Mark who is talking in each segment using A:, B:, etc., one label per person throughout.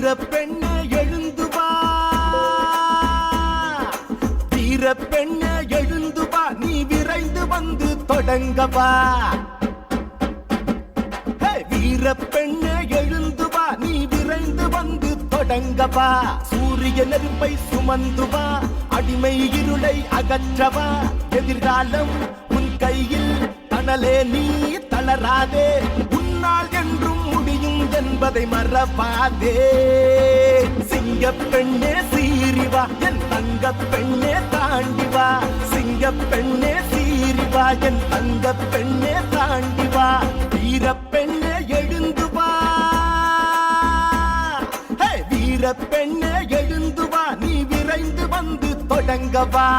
A: வீர பெண்ணே எழுந்து வா, வீர பெண்ணே எழுந்து வா, நீ விரைந்து வந்து தொடங்கவா. வீர பெண்ணே எழுந்து வா, நீ விரைந்து வந்து தொடங்கவா. சூரிய நெருப்பை சுமந்து வா, அடிமை இருளை அகற்றவா. எதிர்காலம் உன் கையில், தணலே நீ தளராதே. உன்னால் என்றும் முடியும் என்பதை மறவாதே. சிங்க பெண்ணே சீரிவா, என் தங்க பெண்ணே தாண்டிவா. சிங்க பெண்ணே சீரிவா, என் தங்க பெண்ணே தாண்டிவா. வீர பெண்ணே எழுந்து வா, வீர பெண்ணே எழுந்து வா, நீ விரைந்து வந்து தொடங்கவா.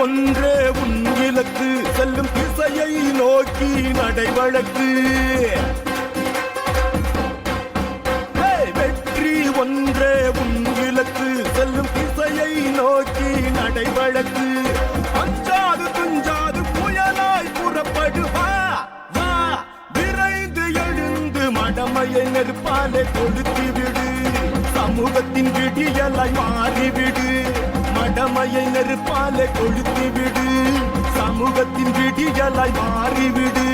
A: ஒன்றே உன் இலக்கு, செல்லும் திசையை நோக்கி நடைவழக்கு. வெற்றி ஒன்றே உன் இலக்கு, செல்லும் திசையை நோக்கி நடைவழக்கு. அஞ்சாது துஞ்சாது புயலாய் புறப்படுவா, வா விரைந்து எழுந்து மடமையை நெருப்பாலே கொளுத்தி விடு. சமூகத்தின் விடியலாய் மாறிவிடு, மடமையை நெருப்பாலே கொளுத்தி விடு. சமூகத்தின் விடியலாய் மாறிவிடு.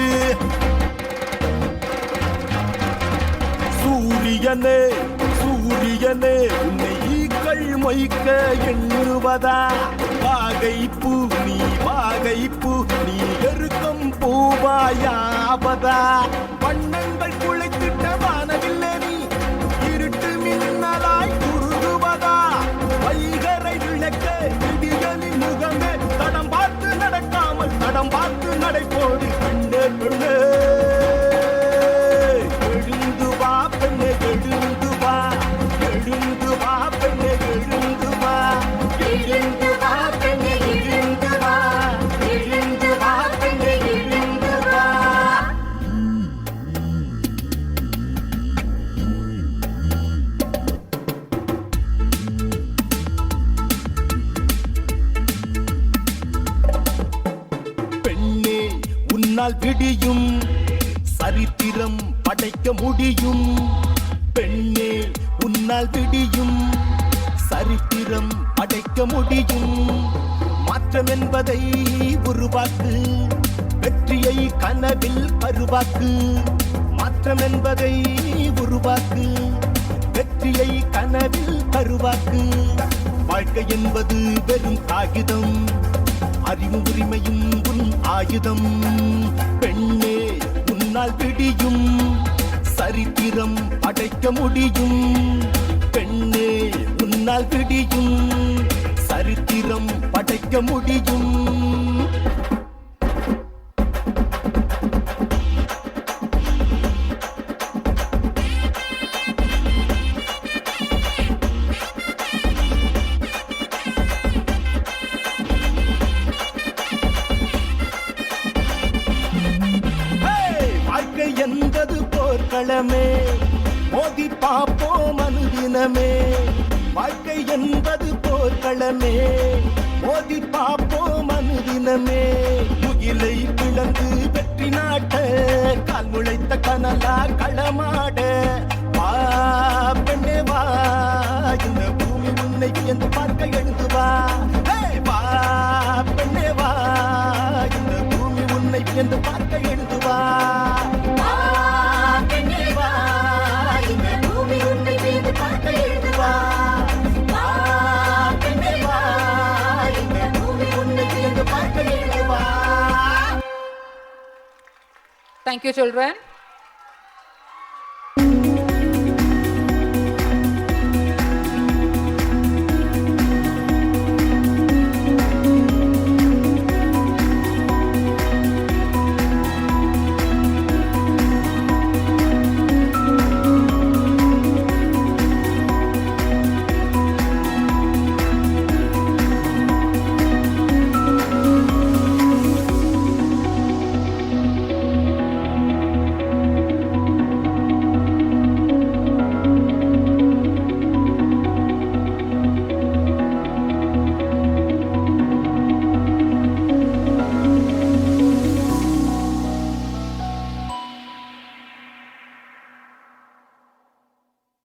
A: சூரியனே சூரியனே, உன்னை ஈக்கள் மொய்க்க எண்ணுவதா. வாகைப்பூ நீ வாகைப்பூ, நீ எருக்கம் பூவாயாவதா. வண்ணங்கள் குளைத்திட்ட வானவில்லை நீ, இருட்டு மின்னலாய் குறுகுவதா. வைகரை விளக்க விடியலின் முகமே, தடம் பார்த்து நடக்காமல் தடம் பார்த்து நடைபோடு. கண்ணே பெண்ணே எழுந்து வா, பெண்ணே எழுந்து வா, எழுந்து வா பெண்ணே எழுந்து வா, எழுந்து வா பெண்ணே எழுந்து வா, எழுந்து வா பெண்ணே எழுந்து வா. பெண்ணே உன்னால் விடியும், சரித்திரம் படைக்க முடியும். பெண்ணே உன்னால் விடியும், சரித்திரம் படைக்க முடியும். மாற்றம் என்பதை உருவாக்கு, வெற்றியை கனவில் கருவாக்கு. மாற்றம் என்பதை உருவாக்கு, வெற்றியை கனவில் கருவாக்கு. வாழ்க்கை என்பது வெறும் காகிதம், அறிவு உரிமையும் உன் ஆயுதம். பெண்ணே உன்னால் விடியும், சரித்திரம் படைக்க முடியும். பெண்ணே உன்னால் விடியும், சரித்திரம் படைக்க முடியும். வாழ்க்கை என்பது போர்க்களமே, மோதி பார்ப்போம் அனுதினமே. வாழ்க்கை என்பது போர்க்களமே, மோதி பார்ப்போம் அனுதினமே. முகிலை பிளந்து வெற்றி நாட்ட, கால் முளைத்த கனலா களமாட. வா பெண்ணே வா, இந்த பூமி உன்னை என்று பார்க்க எழுந்து வா. வா பெண்ணே வா, இந்த பூமி உன்னை என்று பார்க்க எழுந்து வா.
B: Thank you, children.